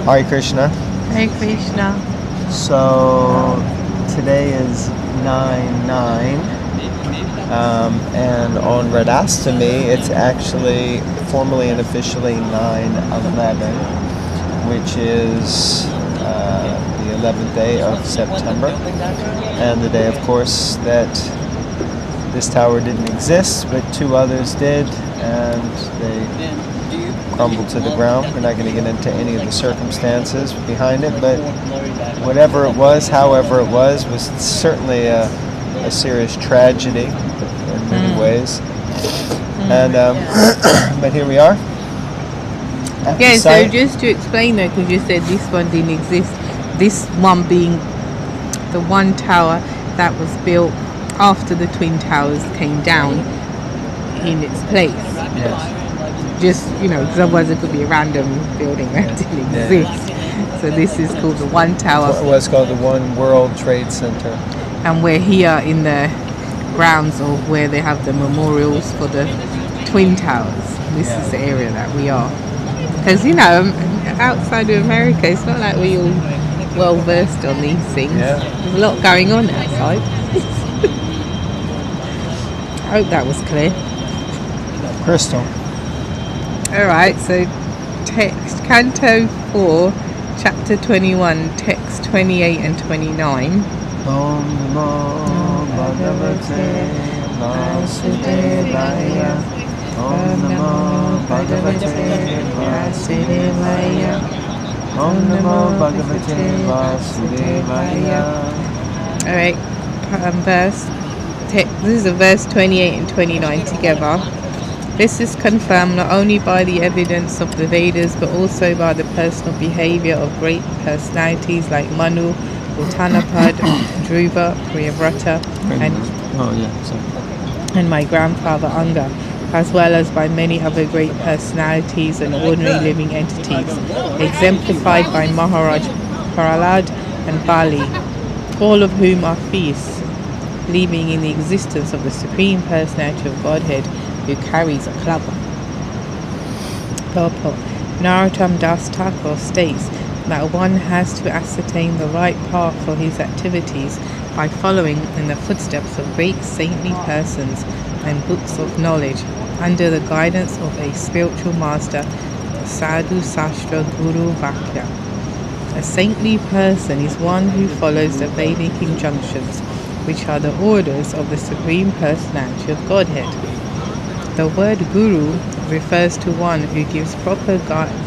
Hare Krishna. Hare Krishna. So today is 9/9, and on Radhastami it's actually formally and officially 9/11, which is the 11th day of September, and the day, of course, that this tower didn't exist, but two others did, and they crumbled to the ground. We're not going to get into any of the circumstances behind it, but whatever it was, however it was certainly a serious tragedy in many ways. And but here we are. Yeah, so just to explain though, because you said this one didn't exist, this one being the one tower that was built after the Twin Towers came down in its place. Yes. Just, because otherwise it could be a random building that didn't exist. So this is called the One Tower. What's called the One World Trade Center. And we're here in the grounds of where they have the memorials for the Twin Towers. This is the area that we are. Because, outside of America, it's not like we're all well versed on these things. Yeah. There's a lot going on outside. I hope that was clear. Crystal. Alright, so text Canto 4, Chapter 21, text 28 and 29. Om Namo Bhagavate Vasudevaya. Om Namo Bhagavate Vasudevaya. Om Namo Bhagavate Vasudevaya. Alright, this is a verse 28 and 29 together. This is confirmed not only by the evidence of the Vedas, but also by the personal behavior of great personalities like Manu, Uttanapad, Dhruva, Priyavrata, and my grandfather Anga, as well as by many other great personalities and ordinary living entities, exemplified by Maharaj Prahlad and Bali, all of whom are theists, believing in the existence of the Supreme Personality of Godhead, who carries a club. Purport. Narottam Das Thakur states that one has to ascertain the right path for his activities by following in the footsteps of great saintly persons and books of knowledge under the guidance of a spiritual master, Sadhu Sastra Guru Vakya. A saintly person is one who follows the Vedic injunctions, which are the orders of the Supreme Personality of Godhead. The word Guru refers to one who gives proper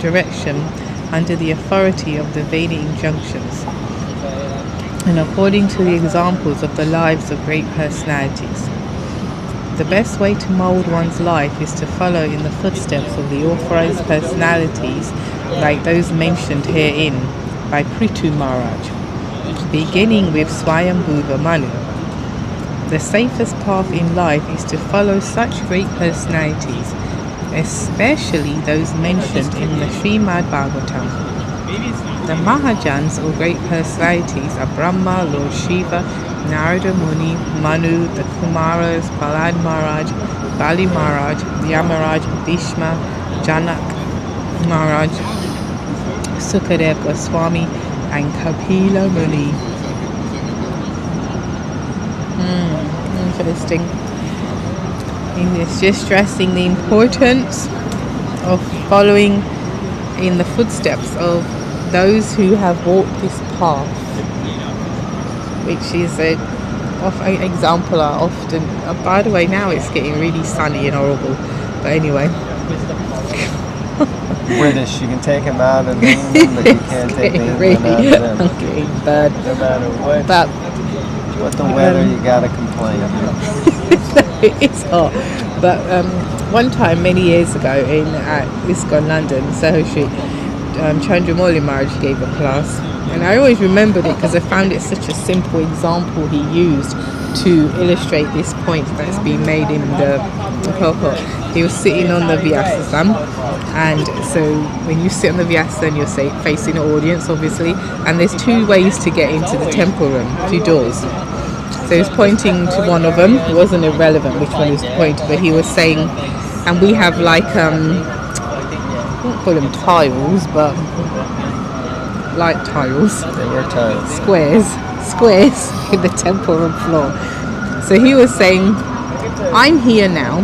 direction under the authority of the Vedic injunctions and according to the examples of the lives of great personalities. The best way to mold one's life is to follow in the footsteps of the authorized personalities like those mentioned herein by Prithu Maharaj, beginning with Swayambhuva Manu. The safest path in life is to follow such great personalities, especially those mentioned in the Srimad Bhagavatam. The Mahajans, or great personalities, are Brahma, Lord Shiva, Narada Muni, Manu, the Kumaras, Prahlad Maharaj, Bali Maharaj, Yamaraj, Bhishma, Janak Maharaj, Sukadev Goswami, and Kapila Muni. Interesting. And it's just stressing the importance of following in the footsteps of those who have walked this path, which is an example are often. By the way, now it's getting really sunny and horrible. But anyway. British, you can take them out of England, but you can't take England really out of them. Okay, bad. No matter what the weather, you gotta complain. It's hot. But one time, many years ago, at ISKCON London, Soho Street, Chandramouli Maharaj gave a class, and I always remembered it because I found it such a simple example he used to illustrate this point that's been made in the purport. He was sitting on the Vyasasana, and so when you sit on the Vyasasana, you're facing the audience, obviously, and there's two ways to get into the temple room, two doors. So he was pointing to one of them. It wasn't irrelevant which one he was pointing, but he was saying, and we have like I won't call them tiles, but like tiles. They were tiles. Squares in the temple room floor. So he was saying, I'm here now,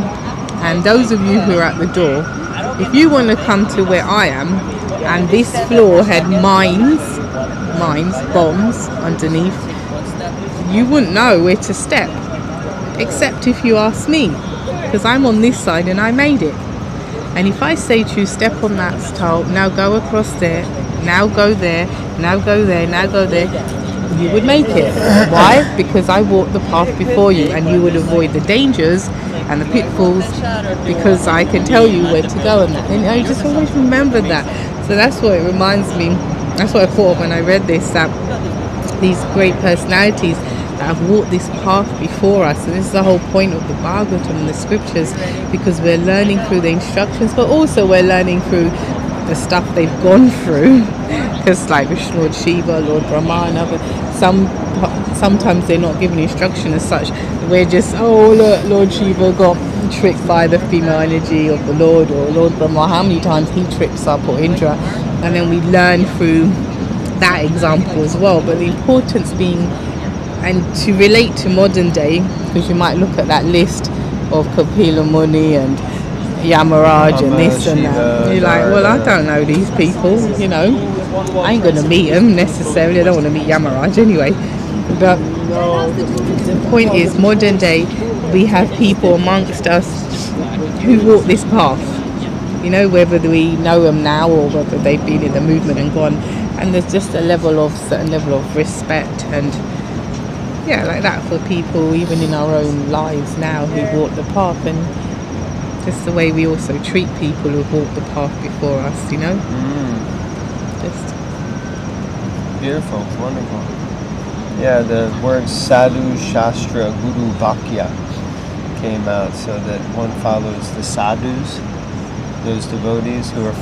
and those of you who are at the door, if you want to come to where I am, and this floor had mines, bombs underneath, you wouldn't know where to step, except if you ask me, because I'm on this side and I made it. And if I say to you, step on that tile, now go across there, now go there, now go there, now go there, you would make it. Why? Because I walked the path before you, and you would avoid the dangers and the pitfalls, because I can tell you where to go. And I just always remember that. So that's what it reminds me. That's what I thought when I read this, that these great personalities that have walked this path before us, and this is the whole point of the Bhagavatam and the scriptures, because we're learning through the instructions, but also we're learning through the stuff they've gone through. Because like with Lord Shiva, Lord Brahma and other, sometimes they're not given instruction as such. We're just, oh look, Lord Shiva got tricked by the female energy of the Lord, or Lord Brahma, how many times he trips up, or Indra, and then we learn through that example as well. But the importance being, and to relate to modern day, because you might look at that list of Kapila Muni and Yamaraj and this and that, you're like, well, I don't know these people, you know, I ain't gonna meet them necessarily. I don't want to meet Yamaraj anyway. But the point is, modern day, we have people amongst us who walk this path, you know, whether we know them now or whether they've been in the movement and gone, and there's just a certain level of respect and yeah, like that for people even in our own lives now who walk the path, and just the way we also treat people who've walked the path before us, you know. Just beautiful, wonderful. Yeah, the words sadhu, shastra, guru, vakya came out, so that one follows the sadhus, those devotees who are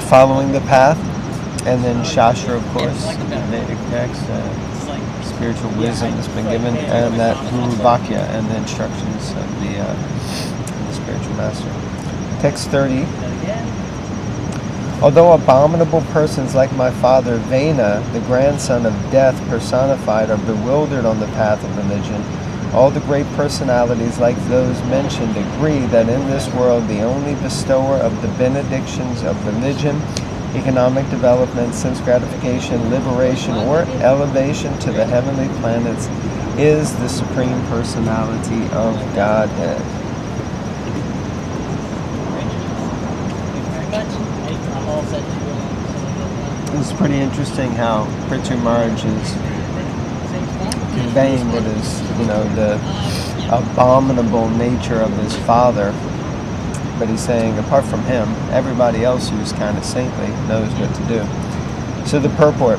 following the path, and then shastra, of course, Vedic text, spiritual wisdom that's been given, and that guru vakya, and the instructions of the spiritual master. Text 30. Although abominable persons like my father Vena, the grandson of death personified, are bewildered on the path of religion, all the great personalities like those mentioned agree that in this world the only bestower of the benedictions of religion, economic development, sense gratification, liberation, or elevation to the heavenly planets is the Supreme Personality of Godhead. It's pretty interesting how Prithu Maharaj is conveying what is, you know, the abominable nature of his father. But he's saying, apart from him, everybody else who's kind of saintly knows what to do. So the purport.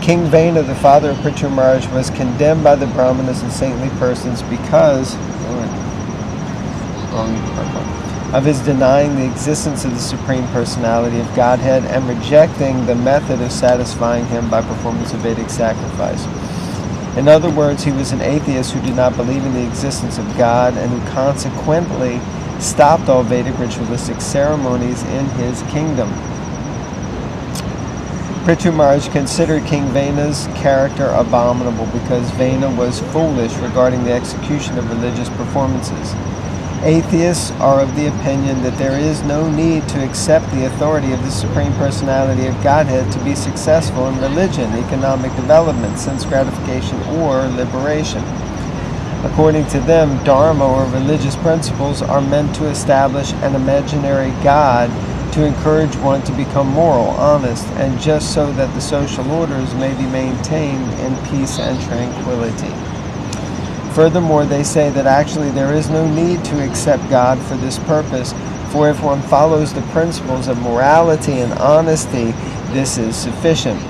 King Vena, the father of Prithu Maharaj, was condemned by the Brahmanas and saintly persons because of his denying the existence of the Supreme Personality of Godhead and rejecting the method of satisfying him by performance of Vedic sacrifice. In other words, he was an atheist who did not believe in the existence of God and who consequently stopped all Vedic ritualistic ceremonies in his kingdom. Prithu Maharaj considered King Vena's character abominable because Vena was foolish regarding the execution of religious performances. Atheists are of the opinion that there is no need to accept the authority of the Supreme Personality of Godhead to be successful in religion, economic development, sense gratification, or liberation. According to them, dharma or religious principles are meant to establish an imaginary God to encourage one to become moral, honest, and just so that the social orders may be maintained in peace and tranquility. Furthermore, they say that actually there is no need to accept God for this purpose, for if one follows the principles of morality and honesty, this is sufficient.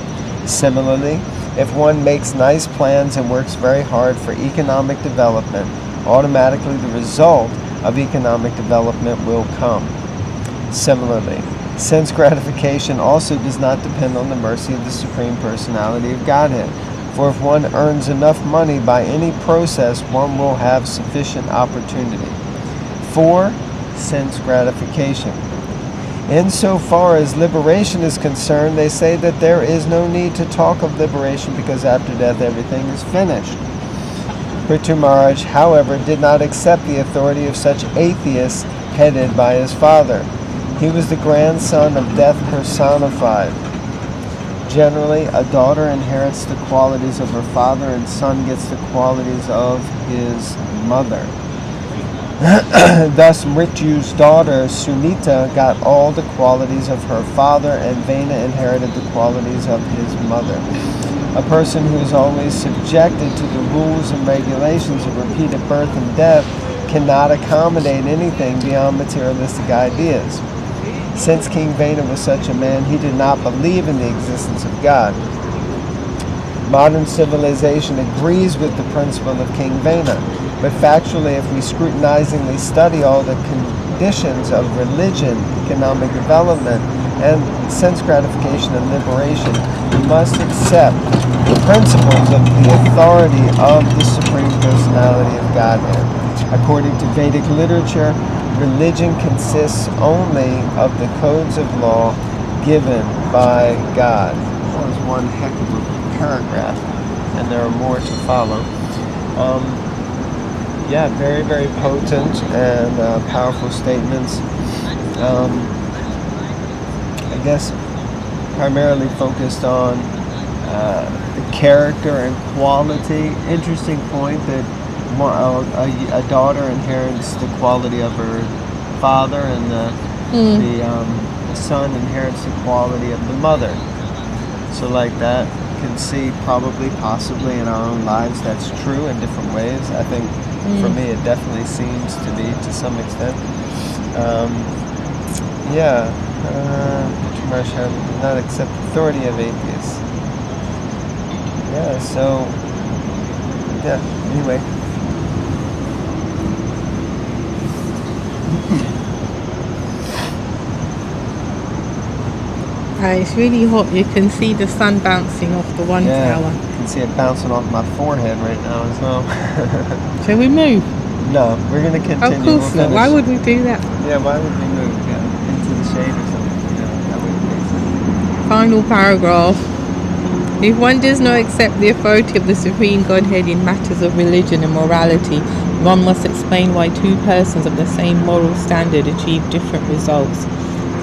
Similarly, if one makes nice plans and works very hard for economic development, automatically the result of economic development will come. Similarly, sense gratification also does not depend on the mercy of the Supreme Personality of Godhead. For if one earns enough money by any process, one will have sufficient opportunity for sense gratification. Insofar as liberation is concerned, they say that there is no need to talk of liberation because after death everything is finished. Prithu Maharaj, however, did not accept the authority of such atheists headed by his father. He was the grandson of death personified. Generally, a daughter inherits the qualities of her father and son gets the qualities of his mother. Thus, Mrityu's daughter, Sunita, got all the qualities of her father, and Vena inherited the qualities of his mother. A person who is always subjected to the rules and regulations of repeated birth and death cannot accommodate anything beyond materialistic ideas. Since King Vena was such a man, he did not believe in the existence of God. Modern civilization agrees with the principle of King Vena, but factually, if we scrutinizingly study all the conditions of religion, economic development, and sense gratification and liberation, we must accept the principles of the authority of the Supreme Personality of Godhead. According to Vedic literature, religion consists only of the codes of law given by God. That was one heck of a paragraph, and there are more to follow. Very, very potent and powerful statements. I guess primarily focused on the character and quality. Interesting point that a daughter inherits the quality of her father, and the son inherits the quality of the mother. So like that, can see probably, possibly in our own lives that's true in different ways. I think for me it definitely seems to be to some extent. Too much not accept authority of atheists. Anyway. It's really hot. You can see the sun bouncing off the one tower. You can see it bouncing off my forehead right now as well. Shall we move? No, we're going to continue. Of course not. Why would we do that? Yeah, why would we move? Into the shade or something. That would make sense. Final paragraph. If one does not accept the authority of the Supreme Godhead in matters of religion and morality, one must explain why two persons of the same moral standard achieve different results.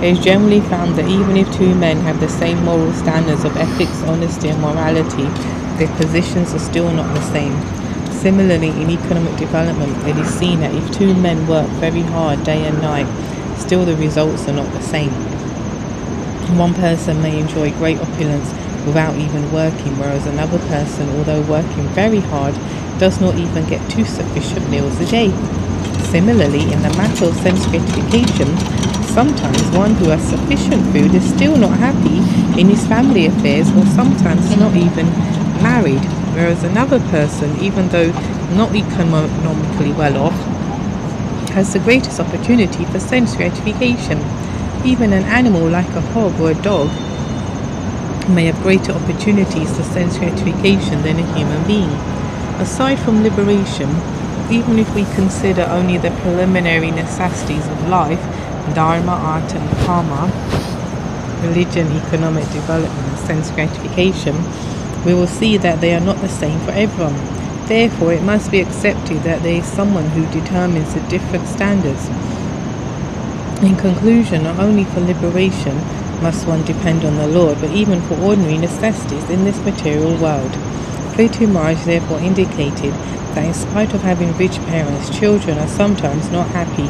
It is generally found that even if two men have the same moral standards of ethics, honesty and morality, their positions are still not the same. Similarly, in economic development, it is seen that if two men work very hard day and night, still the results are not the same. One person may enjoy great opulence without even working, whereas another person, although working very hard, does not even get 2 sufficient meals a day. Similarly, in the matter of sense gratification, sometimes one who has sufficient food is still not happy in his family affairs, or sometimes not even married, whereas another person, even though not economically well off, has the greatest opportunity for sense gratification. Even an animal like a hog or a dog may have greater opportunities for sense gratification than a human being. Aside from liberation, even if we consider only the preliminary necessities of life, dharma, artha and karma, religion, economic development and sense gratification, we will see that they are not the same for everyone. Therefore, it must be accepted that there is someone who determines the different standards. In conclusion, not only for liberation must one depend on the Lord, but even for ordinary necessities in this material world. Prithu Maharaj therefore indicated that in spite of having rich parents, children are sometimes not happy.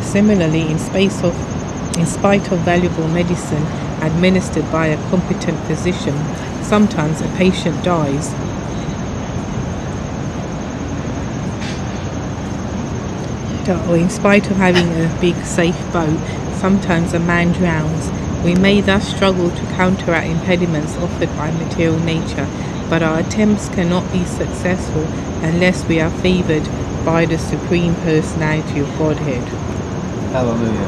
Similarly, in spite of valuable medicine administered by a competent physician, sometimes a patient dies. Or in spite of having a big safe boat, sometimes a man drowns. We may thus struggle to counteract impediments offered by material nature, but our attempts cannot be successful unless we are favoured by the Supreme Personality of Godhead. Hallelujah.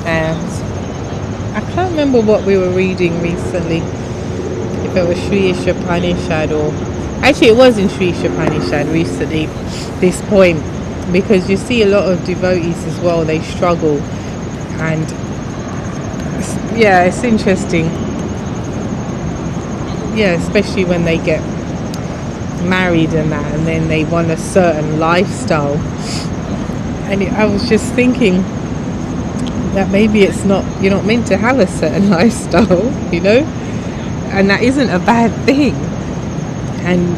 And I can't remember what we were reading recently, if it was Sri Ishapanishad or... Actually, it was in Sri Ishapanishad recently, this point because you see a lot of devotees as well, they struggle, and it's interesting, especially when they get married and that, and then they want a certain lifestyle. And I was just thinking that maybe you're not meant to have a certain lifestyle, and that isn't a bad thing. And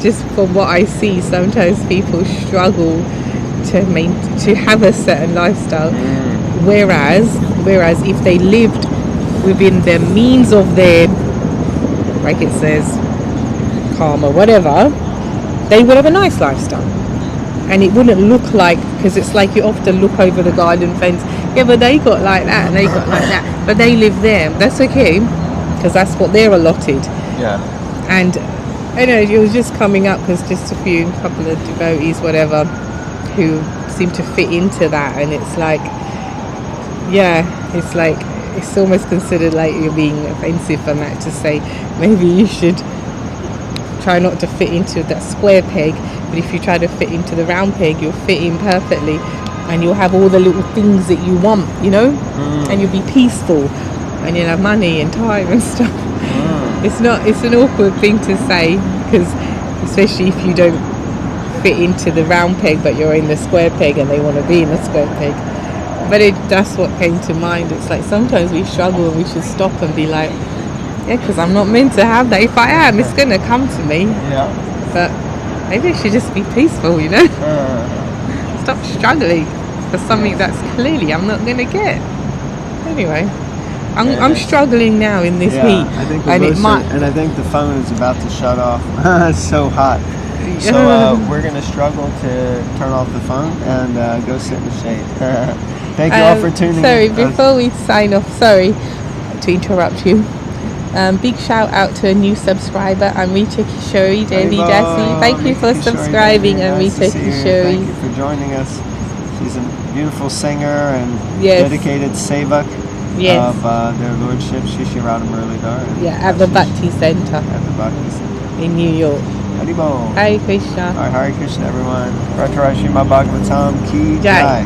just from what I see, sometimes people struggle to have a certain lifestyle, whereas if they lived within the means of their, like it says, karma, whatever, they would have a nice lifestyle, and it wouldn't look like, because it's like you often look over the garden fence, but they got like that and they got like that, but they live there. That's okay, because that's what they're allotted. And I know it was just coming up because just a couple of devotees, whatever, who seem to fit into that, and it's like, it's almost considered like you're being offensive and that, to say maybe you should try not to fit into that square peg, but if you try to fit into the round peg, you'll fit in perfectly, and you'll have all the little things that you want, and you'll be peaceful, and you'll have money and time and stuff. It's an awkward thing to say, because especially if you don't fit into the round peg but you're in the square peg and they want to be in the square peg. But that's what came to mind. It's like sometimes we struggle and we should stop and be like, because I'm not meant to have that. If I am, it's going to come to me. But maybe I should just be peaceful, Stop struggling for something that's clearly I'm not going to get. Anyway, I'm struggling now in this heat. I think and I think the phone is about to shut off. It's so hot. So we're going to struggle to turn off the phone and go sit in the shade. Thank you all for tuning in. Sorry, before we sign off, sorry to interrupt you. Big shout out to a new subscriber, Amrita Kishori, Devi, dasi. Thank you for subscribing, Amrita Kishori. Thank you for joining us. She's a beautiful singer and dedicated sevak of their lordship, Shishi Radha Muralidhar. At the Bhakti Center. At the Bhakti Center. In New York. Haribol. Hare Krishna. Hare Krishna, everyone. Pratharai Srimad Bhagavatam Ki Jai.